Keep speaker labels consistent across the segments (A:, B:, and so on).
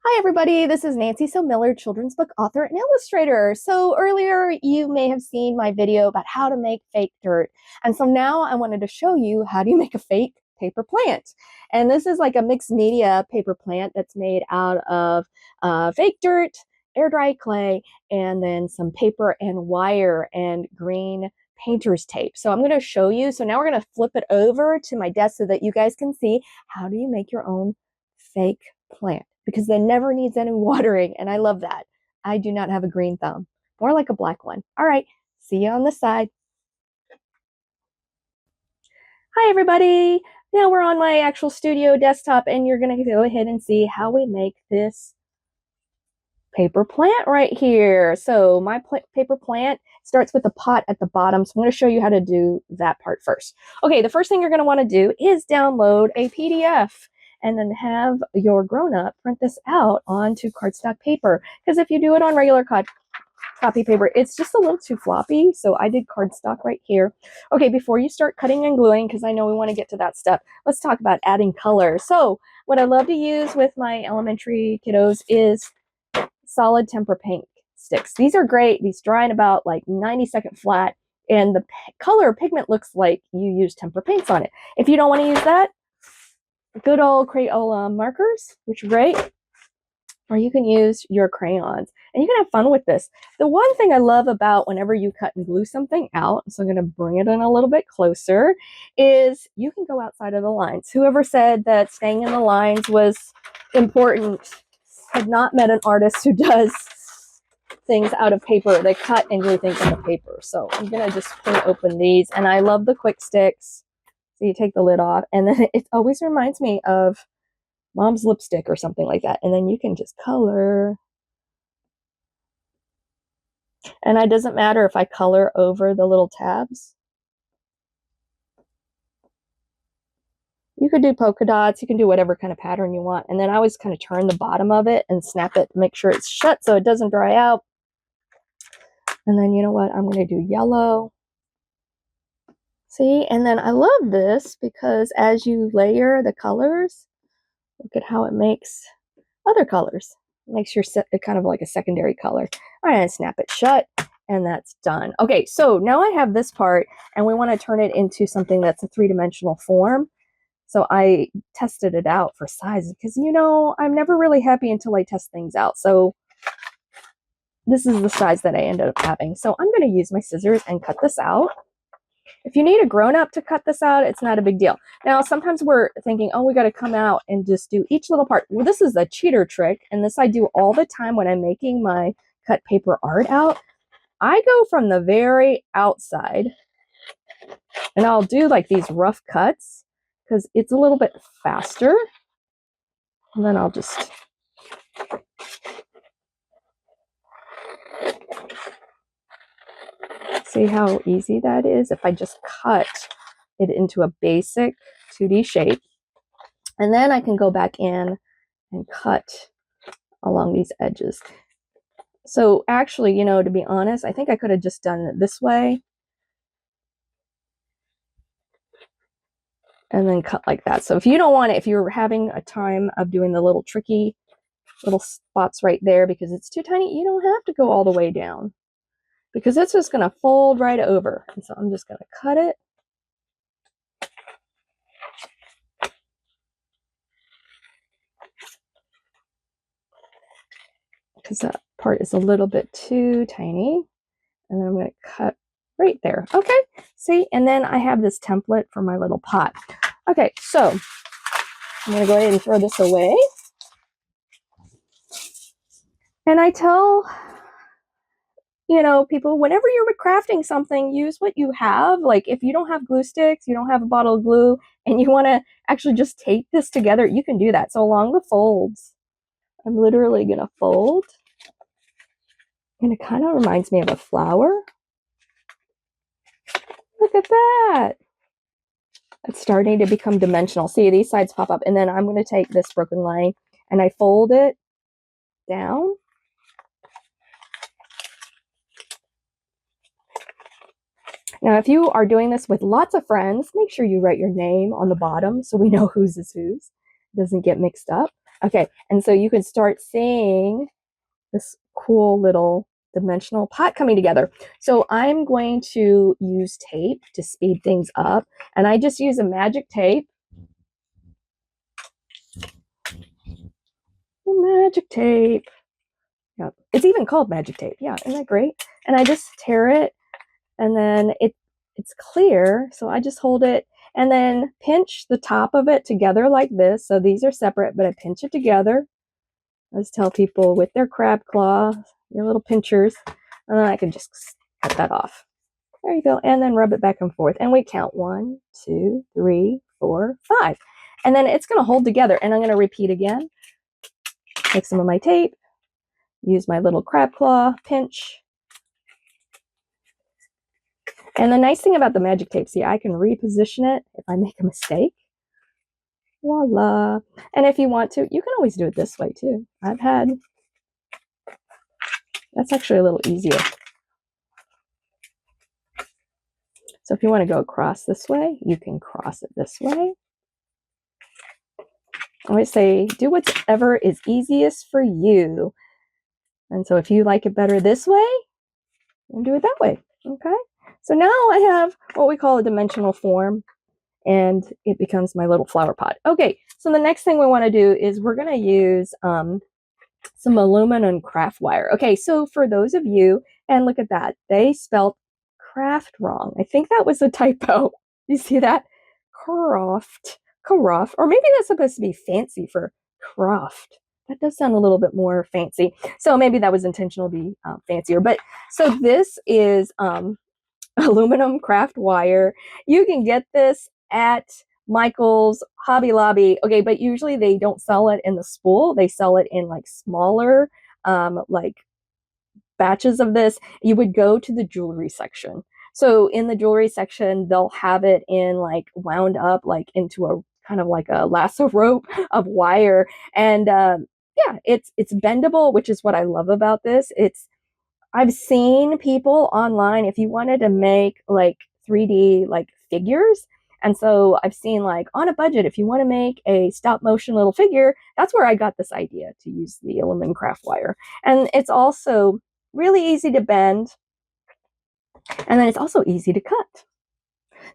A: Hi everybody, this is Nancy Miller, children's book author and illustrator. So earlier you may have seen my video about how to make fake dirt. And so now I wanted to show you how do you make a fake paper plant. And this is like a mixed media paper plant that's made out of fake dirt, air dry clay, and then some paper and wire and green painter's tape. So I'm going to show you. So now we're going to flip it over to my desk so that you guys can see how do you make your own fake plant, because they never needs any watering, and I love that. I do not have a green thumb, more like a black one. All right, see you on the side. Hi everybody. Now we're on my actual studio desktop, and you're going to go ahead and see how we make this paper plant right here. So my paper plant starts with a pot at the bottom. So I'm going to show you how to do that part first. Okay, the first thing you're going to want to do is download a PDF and then have your grown-up print this out onto cardstock paper. Because if you do it on regular copy paper, it's just a little too floppy. So I did cardstock right here. Okay, before you start cutting and gluing, because I know we want to get to that step, let's talk about adding color. So what I love to use with my elementary kiddos is solid temper paint sticks. These are great. These dry in about like 90-second flat, and the color pigment looks like you use temper paints on it. If you don't want to use that, good old Crayola markers, which are great, or you can use your crayons, and you can have fun with this. The one thing I love about whenever you cut and glue something out, so I'm going to bring it in a little bit closer, is you can go outside of the lines. Whoever said that staying in the lines was important had not met an artist who does things out of paper. They cut and glue things out of paper. So I'm going to just open these, and I love the quick sticks. So you take the lid off, and then it always reminds me of mom's lipstick or something like that. And then you can just color. And it doesn't matter if I color over the little tabs. You could do polka dots. You can do whatever kind of pattern you want. And then I always kind of turn the bottom of it and snap it, make sure it's shut so it doesn't dry out. And then you know what? I'm going to do yellow. See, and then I love this because as you layer the colors, look at how it makes other colors. It makes your set kind of like a secondary color. All right, and snap it shut, and that's done. Okay, so now I have this part, and we want to turn it into something that's a three-dimensional form. So I tested it out for size because, you know, I'm never really happy until I test things out. So this is the size that I ended up having. So I'm going to use my scissors and cut this out. If you need a grown-up to cut this out, it's not a big deal. Now, sometimes we're thinking, oh, we got to come out and just do each little part. Well, this is a cheater trick, and this I do all the time when I'm making my cut paper art out. I go from the very outside, and I'll do like these rough cuts because it's a little bit faster. And then I'll just see how easy that is if I just cut it into a basic 2D shape. And then I can go back in and cut along these edges. So actually, you know, to be honest, I think I could have just done it this way and then cut like that. So if you don't want it, if you're having a time of doing the little tricky little spots right there because it's too tiny, you don't have to go all the way down because it's just going to fold right over. And so I'm just going to cut it. Because that part is a little bit too tiny. And then I'm going to cut right there. Okay, see? And then I have this template for my little pot. Okay, so I'm going to go ahead and throw this away. And I tell, you know, people, whenever you're crafting something, use what you have. Like if you don't have glue sticks, you don't have a bottle of glue, and you want to actually just tape this together, you can do that. So along the folds, I'm literally going to fold. And it kind of reminds me of a flower. Look at that. It's starting to become dimensional. See, these sides pop up. And then I'm going to take this broken line and I fold it down. Now, if you are doing this with lots of friends, make sure you write your name on the bottom so we know whose is whose. It doesn't get mixed up. Okay, and so you can start seeing this cool little dimensional pot coming together. So I'm going to use tape to speed things up, and I just use a magic tape. Magic tape. Yep. It's even called magic tape. Yeah, isn't that great? And I just tear it, and then it's clear, so I just hold it and then pinch the top of it together like this. So these are separate, but I pinch it together. I just tell people with their crab claw, your little pinchers, and then I can just cut that off. There you go. And then rub it back and forth. And we count 1, 2, 3, 4, 5. And then it's going to hold together. And I'm going to repeat again. Take some of my tape, use my little crab claw, pinch. And the nice thing about the magic tape, see, I can reposition it if I make a mistake. Voila. And if you want to, you can always do it this way too. That's actually a little easier. So if you want to go across this way, you can cross it this way. I always say, do whatever is easiest for you. And so if you like it better this way, then do it that way. Okay. So now I have what we call a dimensional form, and it becomes my little flower pot. Okay. So the next thing we want to do is we're going to use some aluminum craft wire. Okay. So for those of you, and look at that, they spelled craft wrong. I think that was a typo. You see that? Craft, or maybe that's supposed to be fancy for craft. That does sound a little bit more fancy. So maybe that was intentional to be fancier. But so this is aluminum craft wire. You can get this at Michael's, Hobby Lobby. Okay, but usually they don't sell it in the spool. They sell it in like smaller, like batches of this. You would go to the jewelry section. So in the jewelry section, they'll have it in like wound up like into a kind of like a lasso rope of wire. And yeah, it's bendable, which is what I love about this. I've seen people online, if you wanted to make like 3D like figures. And so I've seen like on a budget, if you want to make a stop motion little figure, that's where I got this idea to use the aluminum craft wire. And it's also really easy to bend. And then it's also easy to cut.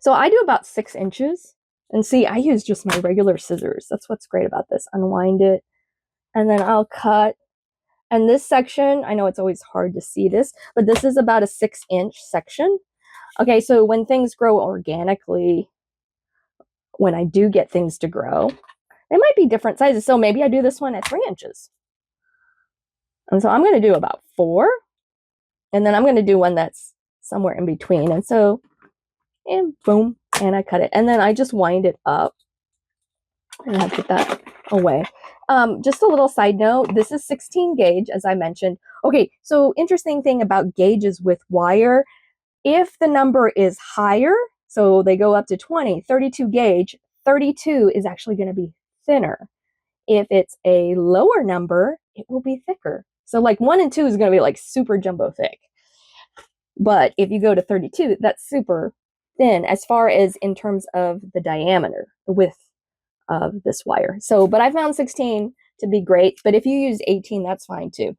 A: So I do about 6 inches. And see, I use just my regular scissors. That's what's great about this. Unwind it. And then I'll cut. And this section, I know it's always hard to see this, but this is about a 6-inch section. Okay, so when things grow organically, when I do get things to grow, they might be different sizes. So maybe I do this one at 3 inches. And so I'm going to do about 4. And then I'm going to do one that's somewhere in between. And so, and boom, and I cut it. And then I just wind it up. And I put that away. Just a little side note, this is 16 gauge, as I mentioned. Okay, so interesting thing about gauges with wire, if the number is higher, so they go up to 20, 32 gauge, 32 is actually going to be thinner. If it's a lower number, it will be thicker. So like 1 and 2 is going to be like super jumbo thick. But if you go to 32, that's super thin as far as in terms of the diameter, the width of this wire. So, but I found 16 to be great, but if you use 18, that's fine too.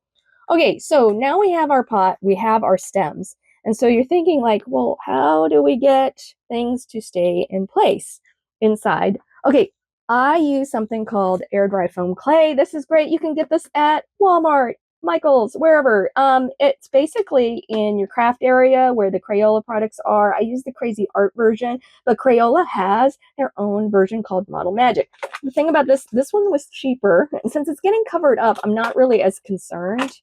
A: Okay, so now we have our pot, we have our stems. And so you're thinking like, well, how do we get things to stay in place inside? Okay, I use something called air dry foam clay. This is great. You can get this at Walmart, Michael's, wherever. It's basically in your craft area where the Crayola products are. I use the Crazy Art version, but Crayola has their own version called Model Magic. The thing about this one was cheaper, and since it's getting covered up, I'm not really as concerned.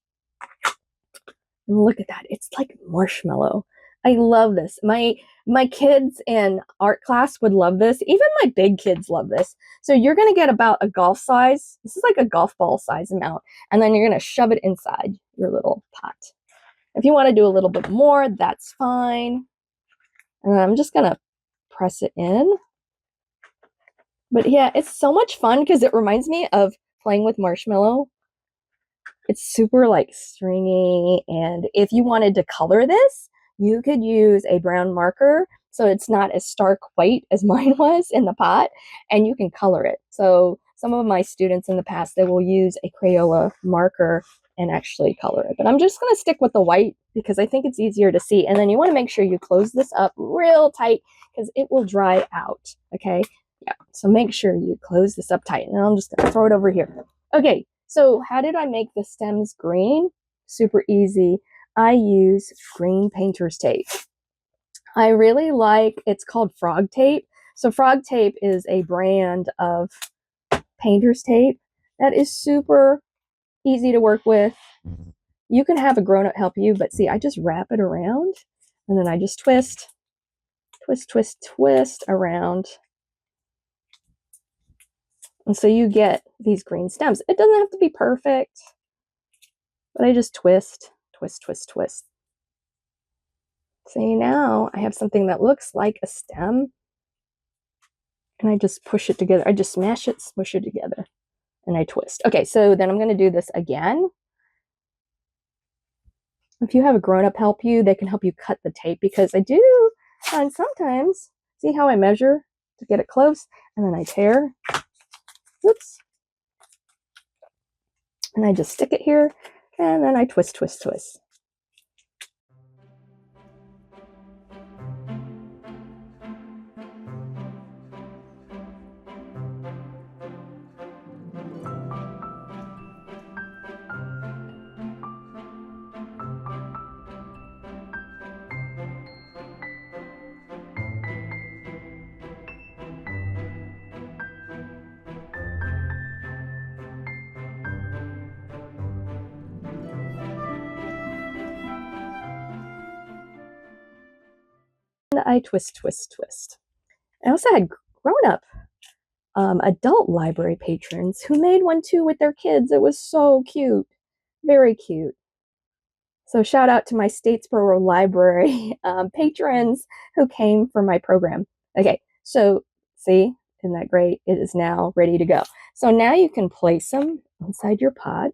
A: And look at that, it's like marshmallow. I love this. My kids in art class would love this. Even my big kids love this. So you're going to get about a golf size. This is like a golf ball size amount. And then you're going to shove it inside your little pot. If you want to do a little bit more, that's fine. And I'm just going to press it in. But yeah, it's so much fun because it reminds me of playing with marshmallow. It's super like stringy. And if you wanted to color this, you could use a brown marker so it's not as stark white as mine was in the pot, and you can color it. So some of my students in the past, they will use a Crayola marker and actually color it. But I'm just going to stick with the white because I think it's easier to see. And then you want to make sure you close this up real tight because it will dry out. Okay. Yeah. So make sure you close this up tight. And I'm just going to throw it over here. Okay. So how did I make the stems green? Super easy. I use green painter's tape. I really like, it's called Frog Tape. So Frog Tape is a brand of painter's tape that is super easy to work with. You can have a grown-up help you, but see, I just wrap it around and then I just twist, twist, twist, twist around. And so you get these green stems. It doesn't have to be perfect, but I just twist, twist, twist, twist. See, now I have something that looks like a stem. And I just push it together. I just smash it, smush it together, and I twist. Okay, so then I'm going to do this again. If you have a grown-up help you, they can help you cut the tape because I do, and sometimes, see how I measure to get it close, and then I tear. Oops. And I just stick it here, and then I twist, twist, twist. And I twist, twist, twist. I also had grown-up adult library patrons who made one too with their kids. It was so cute, very cute. So shout out to my Statesboro Library patrons who came for my program. Okay, so see, isn't that great? It is now ready to go. So now you can place them inside your pot.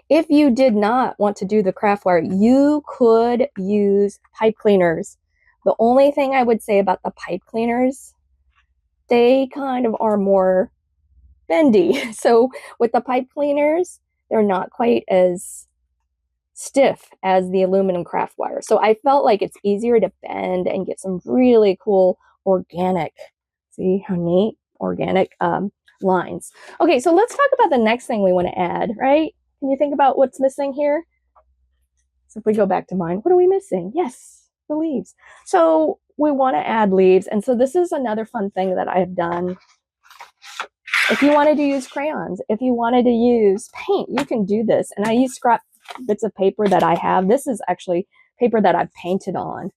A: If you did not want to do the craft wire, you could use pipe cleaners. The only thing I would say about the pipe cleaners, they kind of are more bendy. So with the pipe cleaners, they're not quite as stiff as the aluminum craft wire. So I felt like it's easier to bend and get some really cool organic, see how neat, organic lines. Okay, so let's talk about the next thing we want to add, right? Can you think about what's missing here? So if we go back to mine, what are we missing? Yes, the leaves. So we want to add leaves. And so this is another fun thing that I've done. If you wanted to use crayons, if you wanted to use paint, you can do this. And I use scrap bits of paper that I have. This is actually paper that I've painted on.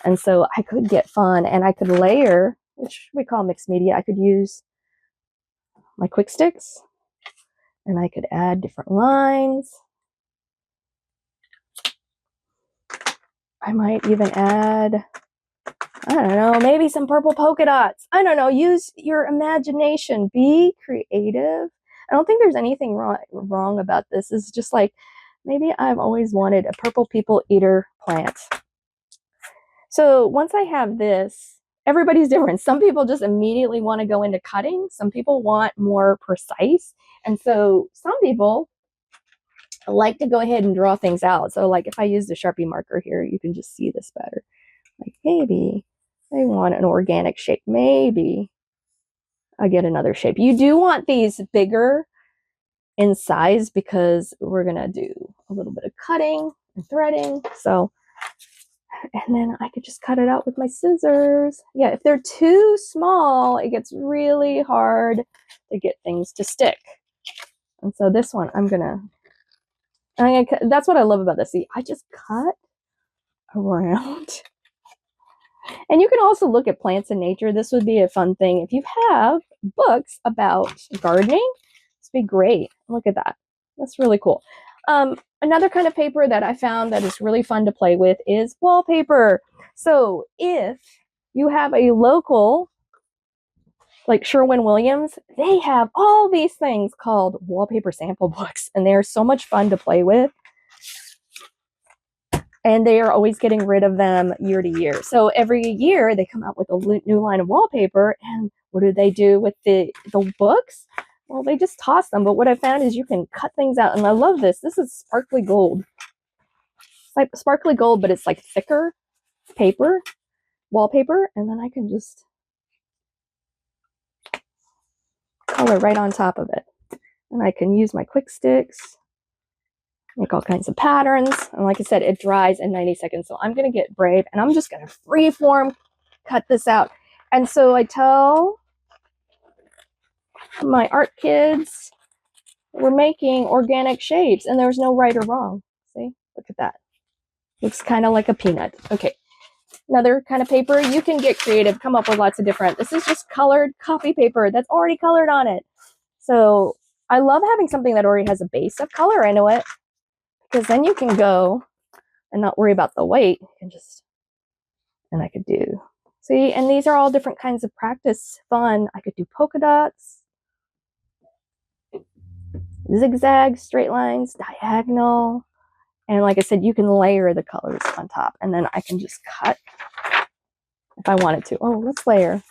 A: And so I could get fun and I could layer, which we call mixed media. I could use my quick sticks and I could add different lines. I might even add, I don't know, maybe some purple polka dots. I don't know, use your imagination, be creative. I don't think there's anything wrong about this. It's just like, maybe I've always wanted a purple people eater plant. So once I have this, everybody's different. Some people just immediately want to go into cutting. Some people want more precise. And so some people like to go ahead and draw things out. So like if I use the Sharpie marker here, you can just see this better. Like maybe I want an organic shape. Maybe I get another shape. You do want these bigger in size because we're going to do a little bit of cutting and threading. So, and then I could just cut it out with my scissors. Yeah, if they're too small, it gets really hard to get things to stick. And so this one, that's what I love about this. See, I just cut around. And you can also look at plants in nature. This would be a fun thing. If you have books about gardening, this would be great. Look at that. That's really cool. Another kind of paper that I found that is really fun to play with is wallpaper. So if you have a local, like Sherwin-Williams, they have all these things called wallpaper sample books, and they're so much fun to play with. and they are always getting rid of them year to year. So every year they come out with a new line of wallpaper, and what do they do with the books? Well, they just toss them. But what I found is you can cut things out, and I love this. This is sparkly gold. It's like sparkly gold, but it's like thicker paper, wallpaper, and then I can just color right on top of it. And I can use my quick sticks, make all kinds of patterns. And like I said, it dries in 90 seconds. So I'm going to get brave, and I'm just going to freeform cut this out. And so I tell my art kids we're making organic shapes, and there's no right or wrong. See, look at that. Looks kind of like a peanut. Okay, another kind of paper. You can get creative, come up with lots of different. This is just colored copy paper that's already colored on it. So I love having something that already has a base of color into it, because then you can go and not worry about the weight. You can just, and I could do, see, and these are all different kinds of practice fun. I could do polka dots, zigzag, straight lines, diagonal. And like I said, you can layer the colors on top, and then I can just cut if I wanted to. Oh, let's layer.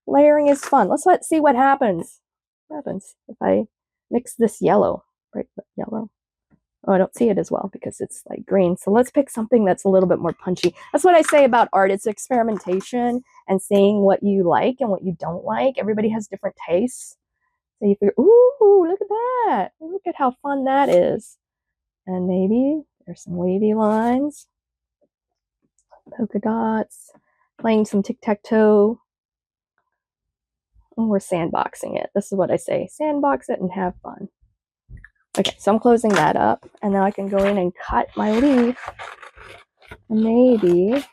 A: Layering is fun. Let's see what happens. What happens if I mix this yellow, bright yellow? Oh, I don't see it as well because it's like green. So let's pick something that's a little bit more punchy. That's what I say about art. It's experimentation and seeing what you like and what you don't like. Everybody has different tastes. So you figure, ooh, look at that. Look at how fun that is. And maybe there's some wavy lines, polka dots, playing some tic-tac-toe. And we're sandboxing it. This is what I say. Sandbox it and have fun. Okay, so I'm closing that up. And now I can go in and cut my leaf. And maybe.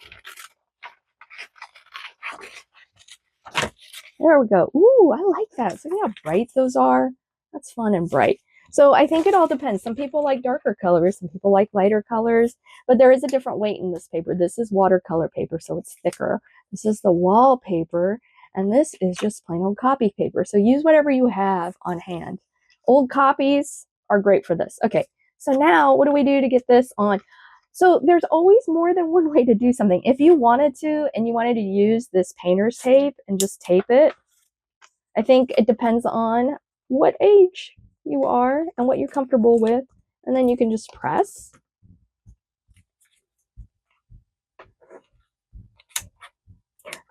A: There we go. Ooh, I like that. See how bright those are? That's fun and bright. So I think it all depends. Some people like darker colors. Some people like lighter colors. But there is a different weight in this paper. This is watercolor paper, so it's thicker. This is the wallpaper. And this is just plain old copy paper. So use whatever you have on hand. Old copies are great for this. Okay, so now what do we do to get this on? So there's always more than one way to do something. If you wanted to, and you wanted to use this painter's tape and just tape it, I think it depends on what age you are and what you're comfortable with. And then you can just press.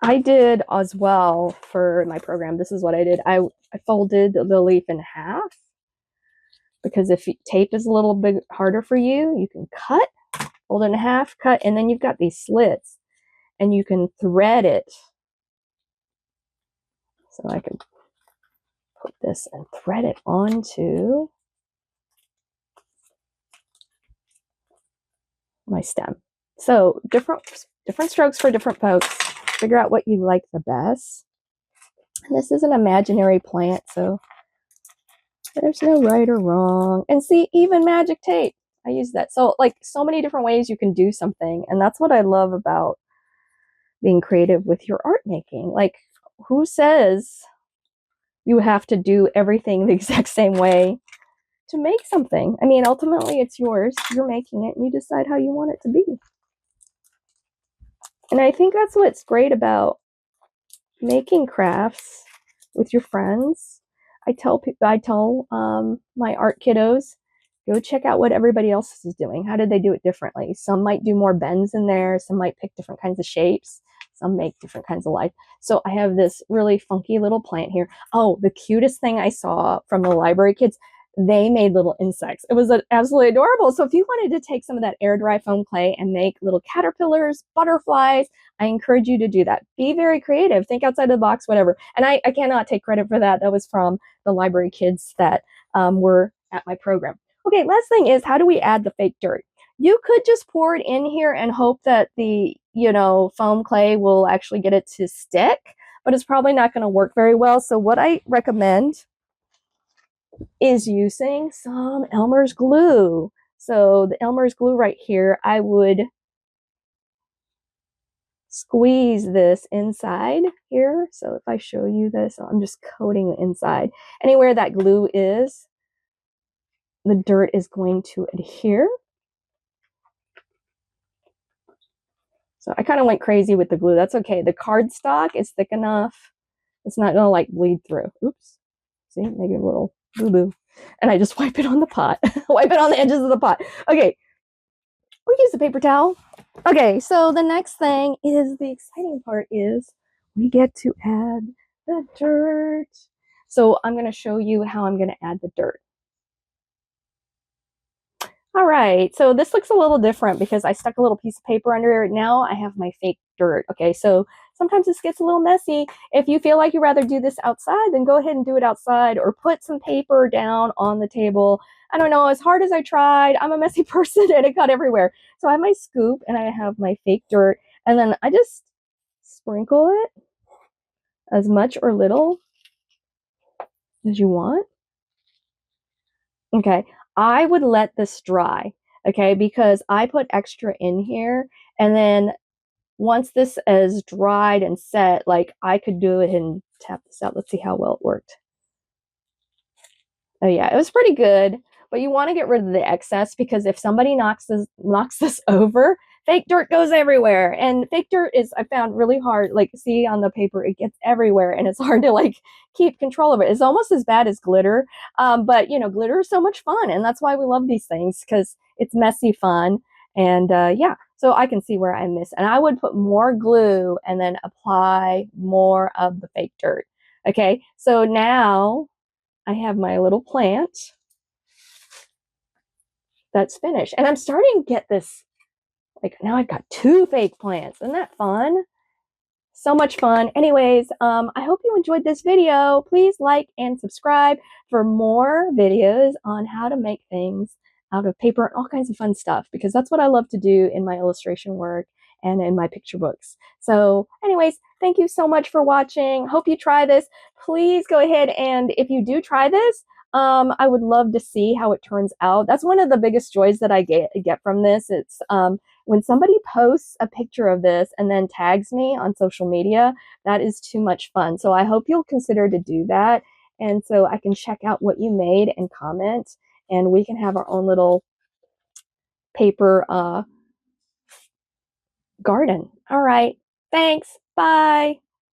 A: I did as well for my program. This is what I did. I folded the leaf in half, because if tape is a little bit harder for you, you can cut, fold it in half, cut, and then you've got these slits, and you can thread it. So I can put this and thread it onto my stem. So different strokes for different folks. Figure out what you like the best. And this is an imaginary plant, so there's no right or wrong. And see, even magic tape, I use that. So like so many different ways you can do something. And that's what I love about being creative with your art making. Like, who says you have to do everything the exact same way to make something? I mean, ultimately it's yours. You're making it, and you decide how you want it to be. And I think that's what's great about making crafts with your friends. I tell my art kiddos, go check out what everybody else is doing. How did they do it differently? Some might do more bends in there. Some might pick different kinds of shapes. Some make different kinds of life. So I have this really funky little plant here. Oh, the cutest thing I saw from the library kids, they made little insects. It was absolutely adorable. So if you wanted to take some of that air dry foam clay and make little caterpillars, butterflies, I encourage you to do that. Be very creative. Think outside the box, whatever. And I cannot take credit for that. That was from the library kids that were at my program. Okay, last thing is, how do we add the fake dirt? You could just pour it in here and hope that the, foam clay will actually get it to stick, but it's probably not going to work very well. So what I recommend is using some Elmer's glue. So the Elmer's glue right here, I would squeeze this inside here. So if I show you this, I'm just coating the inside. Anywhere that glue is, the dirt is going to adhere. So I kind of went crazy with the glue. That's okay. The cardstock is thick enough. It's not gonna like bleed through. Oops. See, make it a little boo-boo. And I just wipe it on the pot. Wipe it on the edges of the pot. Okay. We use a paper towel. Okay, so the next thing is the exciting part is we get to add the dirt. So I'm going to show you how I'm going to add the dirt. All right, so this looks a little different because I stuck a little piece of paper under it. Now I have my fake dirt. Okay, so sometimes this gets a little messy. If you feel like you'd rather do this outside, then go ahead and do it outside or put some paper down on the table. I don't know, as hard as I tried, I'm a messy person and it got everywhere. So I have my scoop and I have my fake dirt, and then I just sprinkle it as much or little as you want. Okay, I would let this dry, okay, because I put extra in here, and then once this is dried and set, like I could do it and tap this out. Let's see how well it worked. Oh yeah, it was pretty good, but you want to get rid of the excess because if somebody knocks this over, fake dirt goes everywhere. And fake dirt is, I found, really hard. Like, see on the paper, it gets everywhere and it's hard to like keep control of it. It's almost as bad as glitter. But you know, glitter is so much fun, and that's why we love these things, because it's messy fun. And yeah, so I can see where I miss. And I would put more glue and then apply more of the fake dirt. Okay, so now I have my little plant that's finished. And I'm starting to get this, like now I've got 2 fake plants. Isn't that fun? So much fun. Anyways, I hope you enjoyed this video. Please like and subscribe for more videos on how to make things out of paper and all kinds of fun stuff, because that's what I love to do in my illustration work and in my picture books. So anyways, thank you so much for watching. Hope you try this. Please go ahead, and if you do try this, I would love to see how it turns out. That's one of the biggest joys that I get from this. It's when somebody posts a picture of this and then tags me on social media, that is too much fun. So I hope you'll consider to do that. And so I can check out what you made and comment, and we can have our own little paper garden. All right. Thanks. Bye.